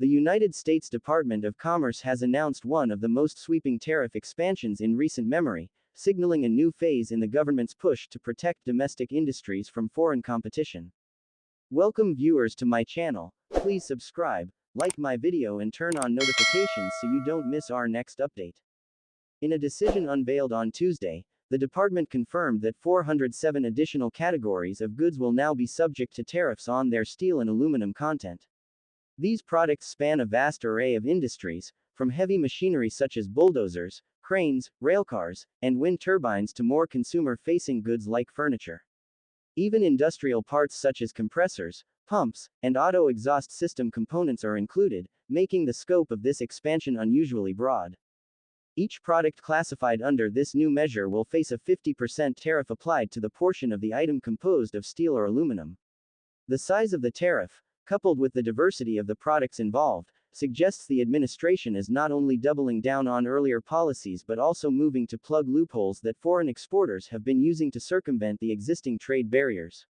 The United States Department of Commerce has announced one of the most sweeping tariff expansions in recent memory, signaling a new phase in the government's push to protect domestic industries from foreign competition. Welcome viewers to my channel. Please subscribe, like my video and turn on notifications so you don't miss our next update. In a decision unveiled on Tuesday, the department confirmed that 407 additional categories of goods will now be subject to tariffs on their steel and aluminum content. These products span a vast array of industries, from heavy machinery such as bulldozers, cranes, railcars, and wind turbines to more consumer-facing goods like furniture. Even industrial parts such as compressors, pumps, and auto exhaust system components are included, making the scope of this expansion unusually broad. Each product classified under this new measure will face a 50% tariff applied to the portion of the item composed of steel or aluminum. The size of the tariff, coupled with the diversity of the products involved, suggests the administration is not only doubling down on earlier policies but also moving to plug loopholes that foreign exporters have been using to circumvent the existing trade barriers.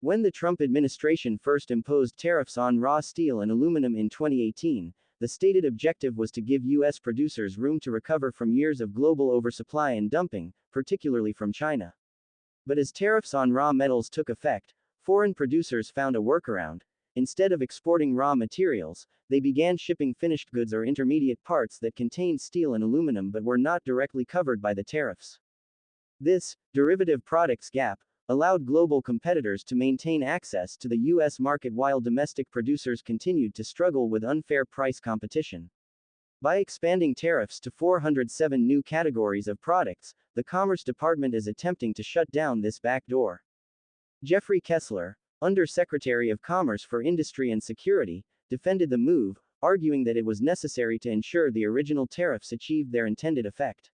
When the Trump administration first imposed tariffs on raw steel and aluminum in 2018, the stated objective was to give U.S. producers room to recover from years of global oversupply and dumping, particularly from China. But as tariffs on raw metals took effect, foreign producers found a workaround. Instead of exporting raw materials, they began shipping finished goods or intermediate parts that contained steel and aluminum but were not directly covered by the tariffs. This derivative products gap allowed global competitors to maintain access to the U.S. market while domestic producers continued to struggle with unfair price competition. By expanding tariffs to 407 new categories of products, the Commerce Department is attempting to shut down this backdoor. Jeffrey Kessler, Under-Secretary of Commerce for Industry and Security, defended the move, arguing that it was necessary to ensure the original tariffs achieved their intended effect.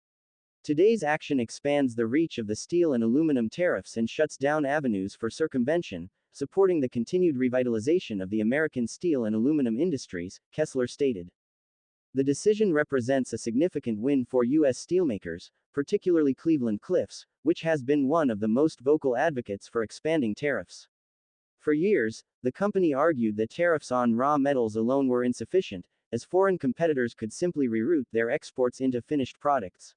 Today's action expands the reach of the steel and aluminum tariffs and shuts down avenues for circumvention, supporting the continued revitalization of the American steel and aluminum industries, Kessler stated. The decision represents a significant win for U.S. steelmakers, particularly Cleveland-Cliffs, which has been one of the most vocal advocates for expanding tariffs. For years, the company argued that tariffs on raw metals alone were insufficient, as foreign competitors could simply reroute their exports into finished products.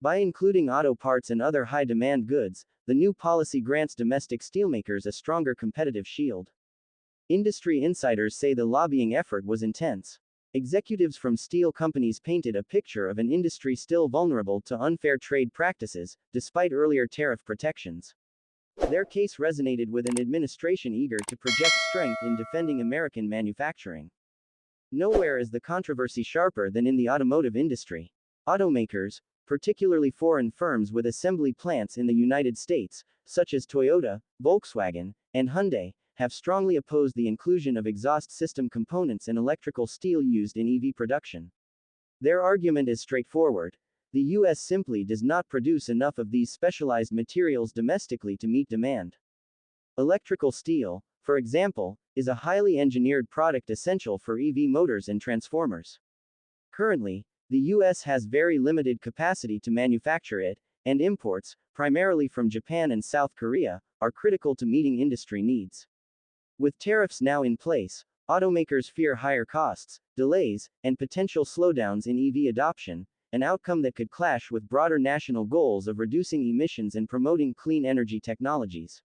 By including auto parts and other high-demand goods, the new policy grants domestic steelmakers a stronger competitive shield. Industry insiders say the lobbying effort was intense. Executives from steel companies painted a picture of an industry still vulnerable to unfair trade practices, despite earlier tariff protections. Their case resonated with an administration eager to project strength in defending American manufacturing. Nowhere is the controversy sharper than in the automotive industry. Automakers, particularly foreign firms with assembly plants in the United States, such as Toyota, Volkswagen, and Hyundai, have strongly opposed the inclusion of exhaust system components and electrical steel used in EV production. Their argument is straightforward. The U.S. simply does not produce enough of these specialized materials domestically to meet demand. Electrical steel, for example, is a highly engineered product essential for EV motors and transformers. Currently, the U.S. has very limited capacity to manufacture it, and imports, primarily from Japan and South Korea, are critical to meeting industry needs. With tariffs now in place, automakers fear higher costs, delays, and potential slowdowns in EV adoption, an outcome that could clash with broader national goals of reducing emissions and promoting clean energy technologies.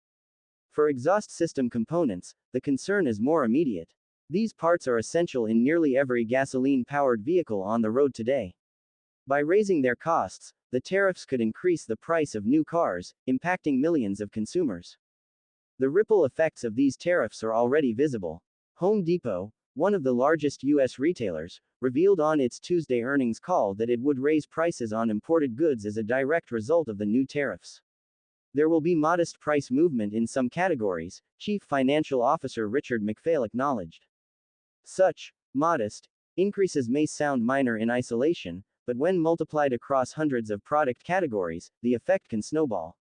For exhaust system components, the concern is more immediate. These parts are essential in nearly every gasoline-powered vehicle on the road today. By raising their costs, the tariffs could increase the price of new cars, impacting millions of consumers. The ripple effects of these tariffs are already visible. Home Depot, one of the largest U.S. retailers, revealed on its Tuesday earnings call that it would raise prices on imported goods as a direct result of the new tariffs. There will be modest price movement in some categories, Chief Financial Officer Richard McPhail acknowledged. Such modest increases may sound minor in isolation, but when multiplied across hundreds of product categories, the effect can snowball.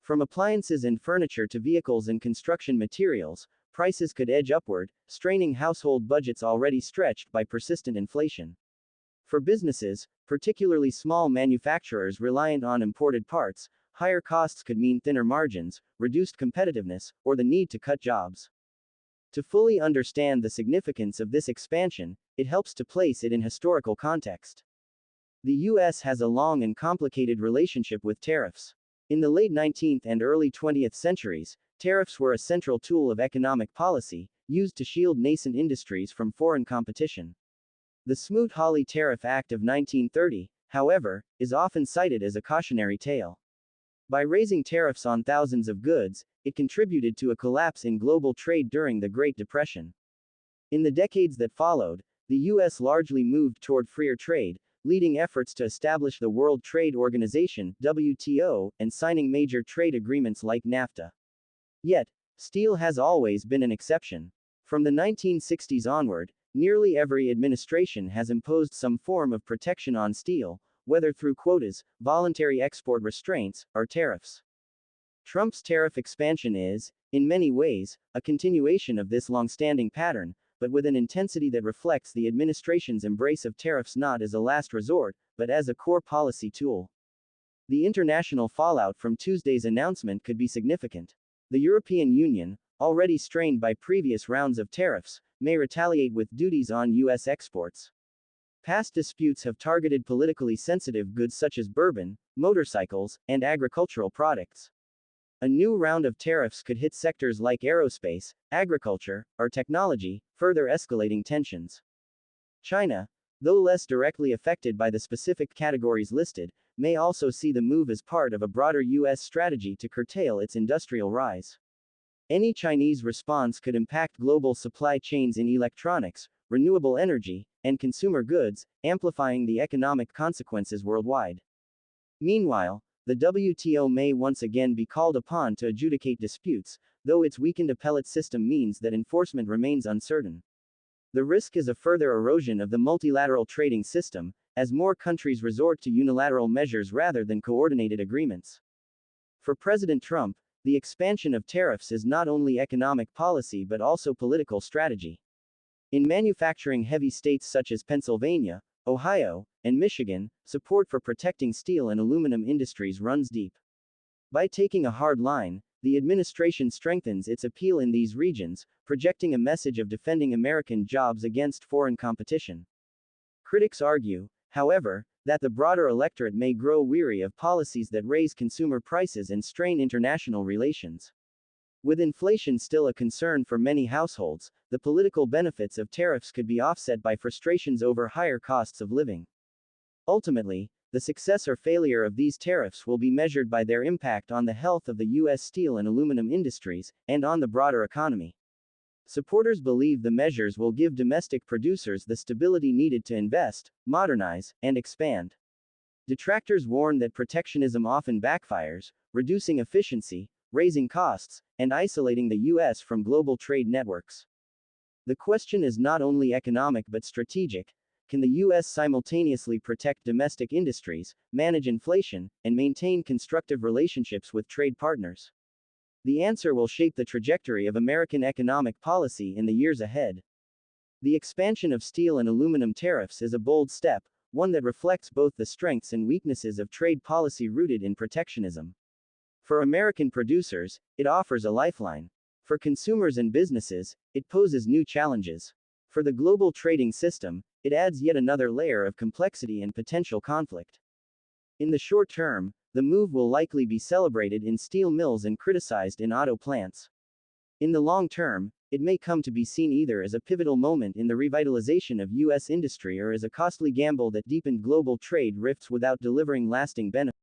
From appliances and furniture to vehicles and construction materials, prices could edge upward, straining household budgets already stretched by persistent inflation. For businesses, particularly small manufacturers reliant on imported parts, higher costs could mean thinner margins, reduced competitiveness, or the need to cut jobs. To fully understand the significance of this expansion, it helps to place it in historical context. The US has a long and complicated relationship with tariffs. In the late 19th and early 20th centuries, tariffs were a central tool of economic policy, used to shield nascent industries from foreign competition. The Smoot-Hawley Tariff Act of 1930, however, is often cited as a cautionary tale. By raising tariffs on thousands of goods, it contributed to a collapse in global trade during the Great Depression. In the decades that followed, the US largely moved toward freer trade, leading efforts to establish the World Trade Organization, WTO, and signing major trade agreements like NAFTA. Yet, steel has always been an exception. From the 1960s onward, nearly every administration has imposed some form of protection on steel, whether through quotas, voluntary export restraints, or tariffs. Trump's tariff expansion is, in many ways, a continuation of this long-standing pattern, but with an intensity that reflects the administration's embrace of tariffs not as a last resort, but as a core policy tool. The international fallout from Tuesday's announcement could be significant. The European Union, already strained by previous rounds of tariffs, may retaliate with duties on US exports. Past disputes have targeted politically sensitive goods such as bourbon, motorcycles, and agricultural products. A new round of tariffs could hit sectors like aerospace, agriculture, or technology, further escalating tensions. China, though less directly affected by the specific categories listed, may also see the move as part of a broader US strategy to curtail its industrial rise. Any Chinese response could impact global supply chains in electronics, renewable energy, and consumer goods, amplifying the economic consequences worldwide. Meanwhile, the WTO may once again be called upon to adjudicate disputes, though its weakened appellate system means that enforcement remains uncertain. The risk is a further erosion of the multilateral trading system, as more countries resort to unilateral measures rather than coordinated agreements. For President Trump, the expansion of tariffs is not only economic policy but also political strategy. In manufacturing-heavy states such as Pennsylvania, Ohio, and Michigan, support for protecting steel and aluminum industries runs deep. By taking a hard line, the administration strengthens its appeal in these regions, projecting a message of defending American jobs against foreign competition. Critics argue, however, that the broader electorate may grow weary of policies that raise consumer prices and strain international relations. With inflation still a concern for many households, the political benefits of tariffs could be offset by frustrations over higher costs of living. Ultimately, the success or failure of these tariffs will be measured by their impact on the health of the U.S. steel and aluminum industries, and on the broader economy. Supporters believe the measures will give domestic producers the stability needed to invest, modernize, and expand. Detractors warn that protectionism often backfires, reducing efficiency, raising costs, and isolating the U.S. from global trade networks. The question is not only economic but strategic. Can the U.S. simultaneously protect domestic industries, manage inflation, and maintain constructive relationships with trade partners? The answer will shape the trajectory of American economic policy in the years ahead. The expansion of steel and aluminum tariffs is a bold step, one that reflects both the strengths and weaknesses of trade policy rooted in protectionism. For American producers, it offers a lifeline. For consumers and businesses, it poses new challenges. For the global trading system, it adds yet another layer of complexity and potential conflict. In the short term, the move will likely be celebrated in steel mills and criticized in auto plants. In the long term, it may come to be seen either as a pivotal moment in the revitalization of U.S. industry or as a costly gamble that deepened global trade rifts without delivering lasting benefits.